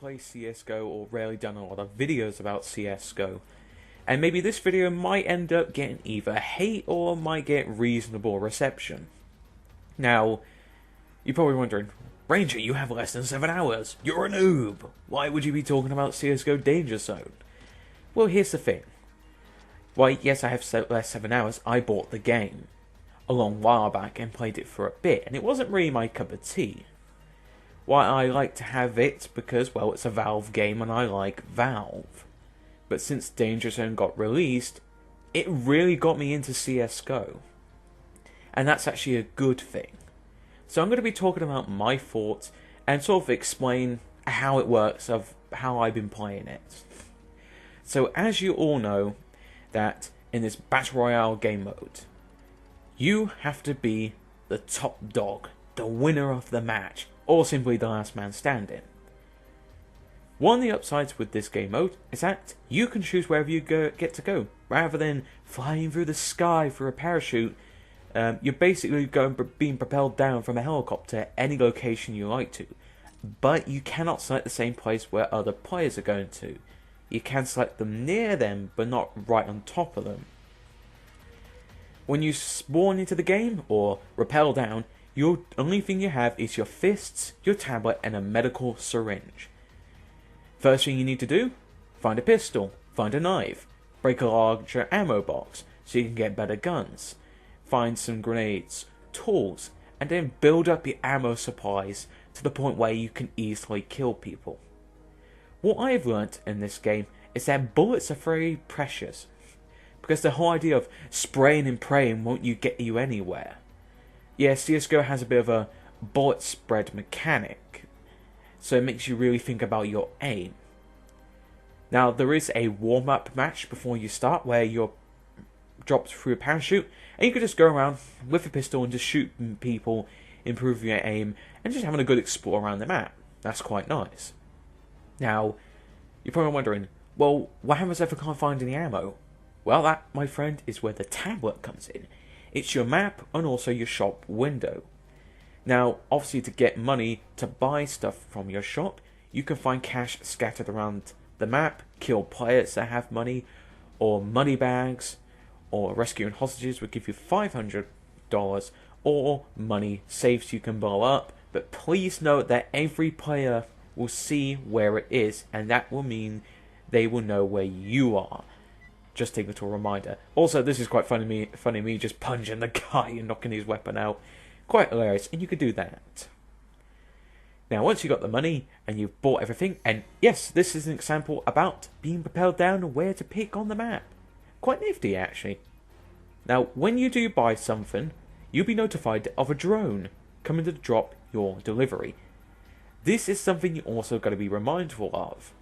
play CSGO or rarely done a lot of videos about CSGO. And maybe this video might end up getting either hate or might get reasonable reception. Now, you're probably wondering, Ranger, you have less than 7 hours. You're a noob. Why would you be talking about CSGO Danger Zone? Well, here's the thing. Why, yes, I have less 7 hours. I bought the game a long while back and played it for a bit, and it wasn't really my cup of tea. Why I like to have it because, well, it's a Valve game and I like Valve. But since Danger Zone got released, it really got me into CSGO. And that's actually a good thing. So I'm going to be talking about my thoughts and sort of explain how it works, of how I've been playing it. So as you all know, that in this Battle Royale game mode, you have to be the top dog, the winner of the match, or simply the last man standing. One of the upsides with this game mode is that you can choose wherever you get to go. Rather than flying through the sky through a parachute, you're basically being propelled down from a helicopter any location you like to. But you cannot select the same place where other players are going to. You can select them near them, but not right on top of them. When you spawn into the game, or rappel down, the only thing you have is your fists, your tablet, and a medical syringe. First thing you need to do, find a pistol, find a knife, break a larger ammo box so you can get better guns, find some grenades, tools, and then build up your ammo supplies to the point where you can easily kill people. What I've learnt in this game is that bullets are very precious, because the whole idea of spraying and praying won't get you anywhere. Yeah, CSGO has a bit of a bullet spread mechanic, so it makes you really think about your aim. Now, there is a warm-up match before you start where you're dropped through a parachute, and you can just go around with a pistol and just shoot people, improve your aim, and just having a good explore around the map. That's quite nice. Now, you're probably wondering, well, what happens if I can't find any ammo? Well, that, my friend, is where the tablet comes in. It's your map and also your shop window. Now, obviously to get money to buy stuff from your shop, you can find cash scattered around the map, kill players that have money, or money bags, or rescuing hostages will give you $500, or money safes you can blow up. But please note that every player will see where it is, and that will mean they will know where you are. Just take a little reminder. Also, this is quite funny me just punching the guy and knocking his weapon out. Quite hilarious, and you could do that. Now, once you got the money and you've bought everything, and yes, this is an example about being propelled down and where to pick on the map. Quite nifty, actually. Now, when you do buy something, you'll be notified of a drone coming to drop your delivery. This is something you also got to be mindful of.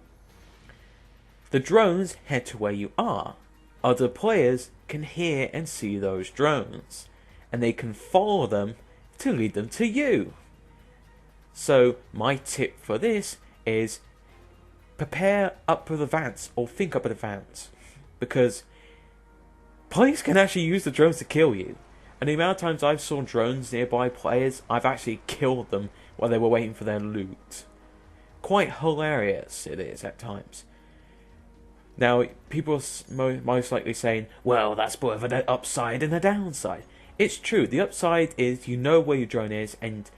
The drones head to where you are. Other players can hear and see those drones, and they can follow them to lead them to you. So my tip for this is prepare up with advance, or think up in advance, because players can actually use the drones to kill you. And the amount of times I've saw drones nearby players, I've actually killed them while they were waiting for their loot. Quite hilarious it is at times. Now, people are most likely saying, well, that's both an upside and a downside. It's true, the upside is you know where your drone is, and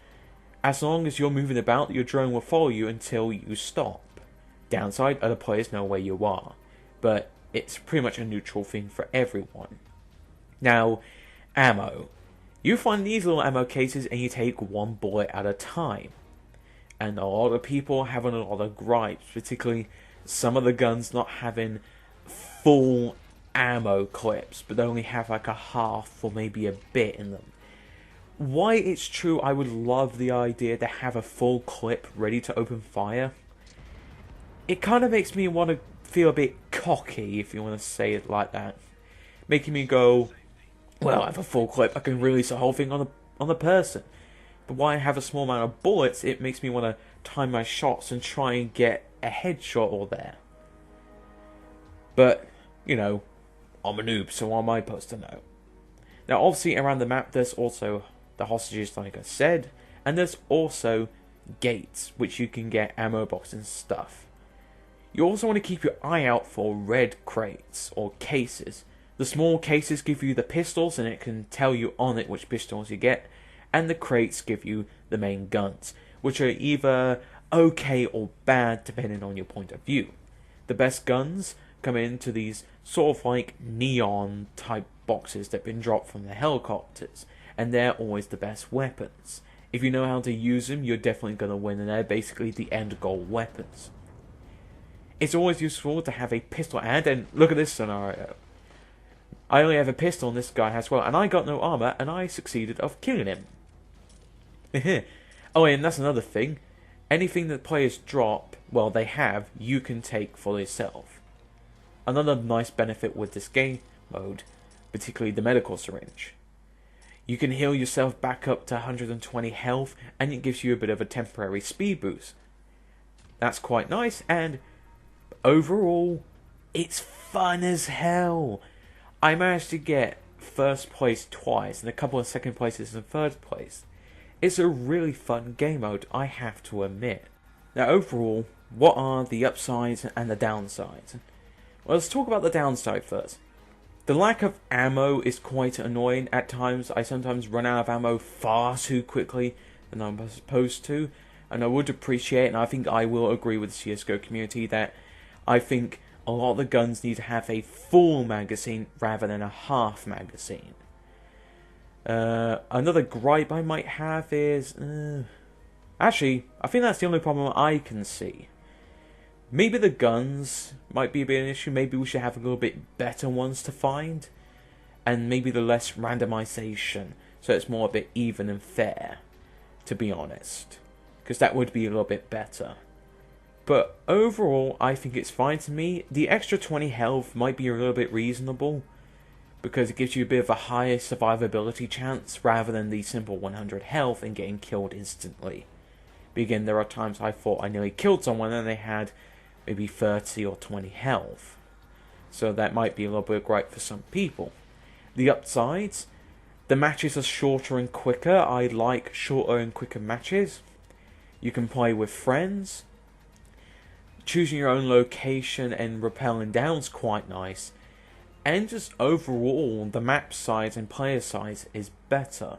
as long as you're moving about, your drone will follow you until you stop. Downside, other players know where you are. But it's pretty much a neutral thing for everyone. Now, ammo. You find these little ammo cases and you take one bullet at a time. And a lot of people are having a lot of gripes, particularly some of the guns not having full ammo clips, but they only have like a half or maybe a bit in them. Why it's true, I would love the idea to have a full clip ready to open fire. It kind of makes me want to feel a bit cocky, if you want to say it like that. Making me go, well, I have a full clip, I can release the whole thing on the person. But why I have a small amount of bullets, it makes me want to time my shots and try and get a headshot or there. But, you know, I'm a noob, so what am I supposed to know? Now, obviously, around the map, there's also the hostages, like I said, and there's also gates, which you can get ammo boxes and stuff. You also want to keep your eye out for red crates or cases. The small cases give you the pistols and it can tell you on it which pistols you get, and the crates give you the main guns, which are either okay or bad depending on your point of view. The best guns come into these sort of like neon type boxes that have been dropped from the helicopters, and they're always the best weapons. If you know how to use them, you're definitely going to win, and they're basically the end goal weapons. It's always useful to have a pistol and look at this scenario. I only have a pistol and this guy has well, and I got no armor, and I succeeded of killing him. Oh, and that's another thing. Anything that players drop, well, they have, you can take for yourself. Another nice benefit with this game mode, particularly the medical syringe. You can heal yourself back up to 120 health, and it gives you a bit of a temporary speed boost. That's quite nice, and overall, it's fun as hell. I managed to get first place twice, and a couple of second places in third place. It's a really fun game mode, I have to admit. Now overall, what are the upsides and the downsides? Well, let's talk about the downside first. The lack of ammo is quite annoying at times. I sometimes run out of ammo far too quickly than I'm supposed to. And I would appreciate, and I think I will agree with the CSGO community, that I think a lot of the guns need to have a full magazine rather than a half magazine. Another gripe I might have is... actually, I think that's the only problem I can see. Maybe the guns might be a bit of an issue. Maybe we should have a little bit better ones to find. And maybe the less randomization, so it's more a bit even and fair, to be honest. Because that would be a little bit better. But overall, I think it's fine to me. The extra 20 health might be a little bit reasonable, because it gives you a bit of a higher survivability chance rather than the simple 100 health and getting killed instantly. But again, there are times I thought I nearly killed someone and they had maybe 30 or 20 health. So that might be a little bit great for some people. The upsides, the matches are shorter and quicker. I like shorter and quicker matches. You can play with friends. Choosing your own location and rappelling down is quite nice. And just overall, the map size and player size is better.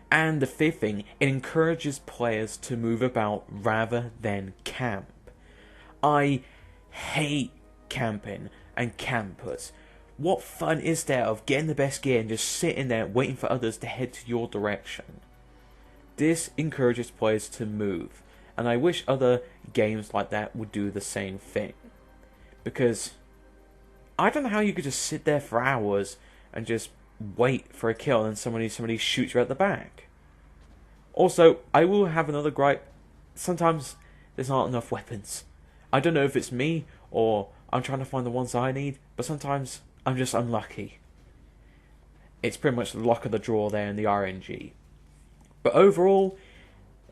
And the fifth thing, it encourages players to move about rather than camp. I hate camping and campers. What fun is there of getting the best gear and just sitting there waiting for others to head to your direction? This encourages players to move, and I wish other games like that would do the same thing. Because I don't know how you could just sit there for hours and just wait for a kill and somebody shoots you at the back. Also, I will have another gripe. Sometimes there's not enough weapons. I don't know if it's me or I'm trying to find the ones I need, but sometimes I'm just unlucky. It's pretty much the luck of the draw there in the RNG. But overall,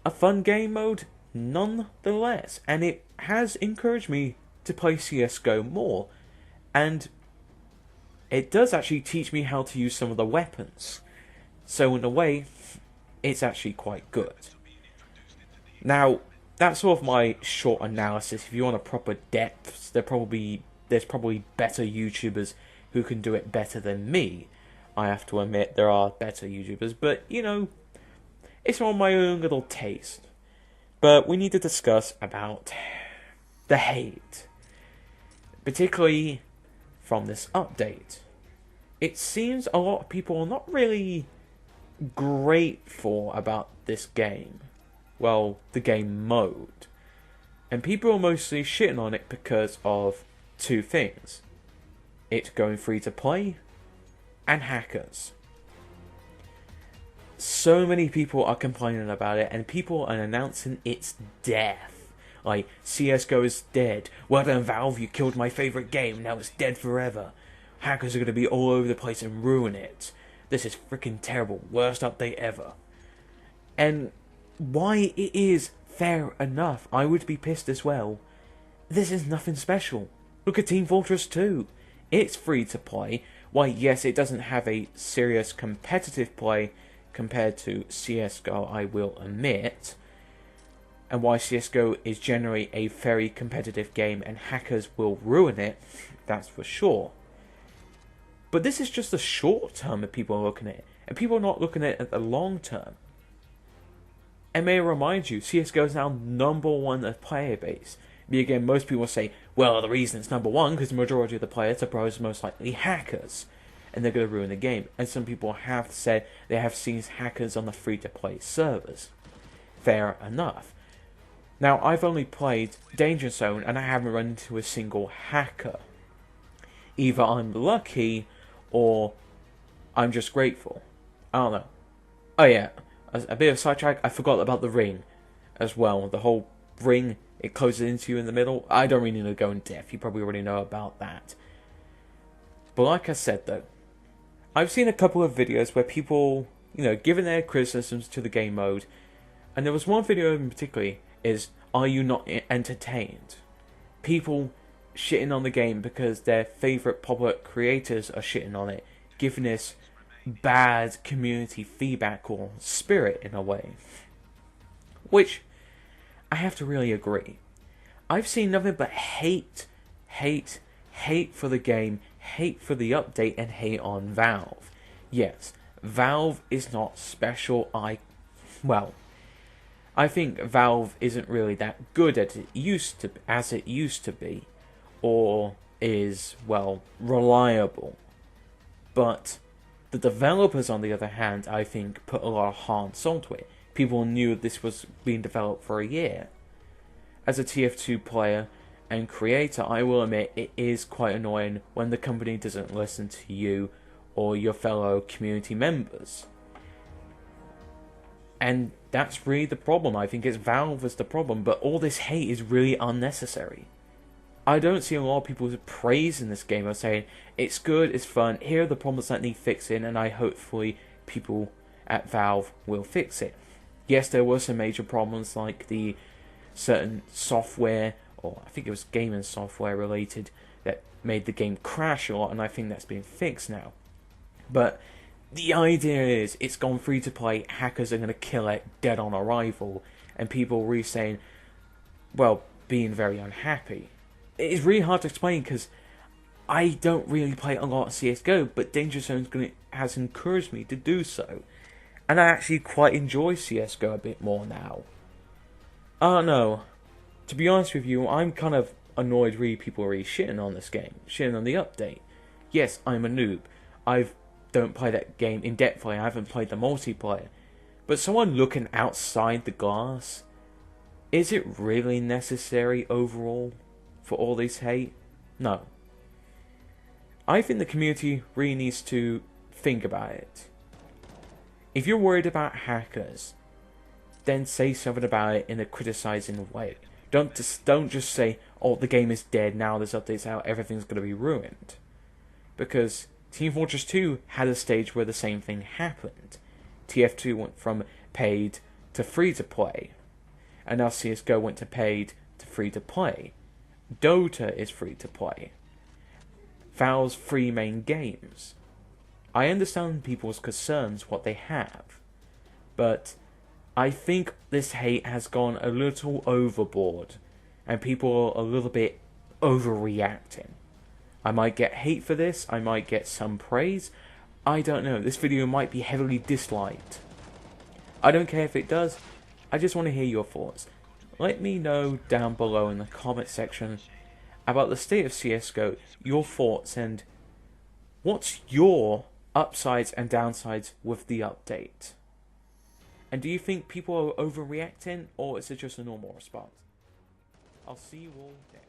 a fun game mode nonetheless, and it has encouraged me to play CSGO more, and it does actually teach me how to use some of the weapons. So in a way, it's actually quite good. Now, that's sort of my short analysis. If you want a proper depth, there's probably better YouTubers who can do it better than me. I have to admit, there are better YouTubers, but, you know, it's on my own little taste. But we need to discuss about the hate. Particularly from this update. It seems a lot of people are not really grateful about this game. Well, the game mode. And people are mostly shitting on it because of two things. It going free to play, and hackers. So many people are complaining about it, and people are announcing its death. Like, CSGO is dead. Well done, Valve, you killed my favourite game, now it's dead forever. Hackers are going to be all over the place and ruin it. This is freaking terrible, worst update ever. And why it is fair enough, I would be pissed as well. This is nothing special. Look at Team Fortress 2. It's free to play. Why, yes, it doesn't have a serious competitive play compared to CSGO, I will admit. and why CSGO is generally a very competitive game and hackers will ruin it, that's for sure. But this is just the short term that people are looking at, and people are not looking at it at the long term. And may I remind you, CSGO is now #1 of player base. But again, most people say, well, the reason it's #1 because the majority of the players are probably most likely hackers, and they're going to ruin the game. And some people have said they have seen hackers on the free-to-play servers. Fair enough. Now, I've only played Danger Zone, and I haven't run into a single hacker. Either I'm lucky, or I'm just grateful. I don't know. Oh yeah, a bit of sidetrack, I forgot about the ring as well. The whole ring, it closes into you in the middle. I don't really need to go in depth, you probably already know about that. But like I said though, I've seen a couple of videos where people, giving their criticisms to the game mode, and there was one video in particular, is, are you not entertained? People shitting on the game because their favourite popular creators are shitting on it, giving this bad community feedback or spirit in a way. Which, I have to really agree. I've seen nothing but hate for the game, hate for the update, and hate on Valve. Yes, Valve is not special. I think Valve isn't really that good as it used to be, or is, reliable. But the developers, on the other hand, I think put a lot of heart and soul to it. People knew this was being developed for a year. As a TF2 player and creator, I will admit it is quite annoying when the company doesn't listen to you or your fellow community members. And that's really the problem. I think it's Valve is the problem, but all this hate is really unnecessary. I don't see a lot of people praising this game or saying, it's good, it's fun, here are the problems that need fixing, and hopefully people at Valve will fix it. Yes, there were some major problems like the certain software, or I think it was gaming software related, that made the game crash a lot, and I think that's been fixed now. But the idea is, it's gone free to play, hackers are going to kill it dead on arrival, and people really saying, being very unhappy. It is really hard to explain because I don't really play a lot of CSGO, but Danger Zone has encouraged me to do so. And I actually quite enjoy CSGO a bit more now. I don't know. To be honest with you, I'm kind of annoyed really people are really shitting on this game, shitting on the update. Yes, I'm a noob. I don't play that game in depth. I haven't played the multiplayer. But someone looking outside the glass, is it really necessary overall for all this hate? No. I think the community really needs to think about it. If you're worried about hackers, then say something about it in a criticizing way. Don't just say, oh, the game is dead, now there's updates out, everything's going to be ruined. Because Team Fortress 2 had a stage where the same thing happened. TF2 went from paid to free to play. And now CSGO went to paid to free to play. Dota is free to play. Valve's free main games. I understand people's concerns, what they have. But I think this hate has gone a little overboard. And people are a little bit overreacting. I might get hate for this, I might get some praise. I don't know, this video might be heavily disliked. I don't care if it does, I just want to hear your thoughts. Let me know down below in the comment section about the state of CSGO, your thoughts, and what's your upsides and downsides with the update. And do you think people are overreacting, or is it just a normal response? I'll see you all next.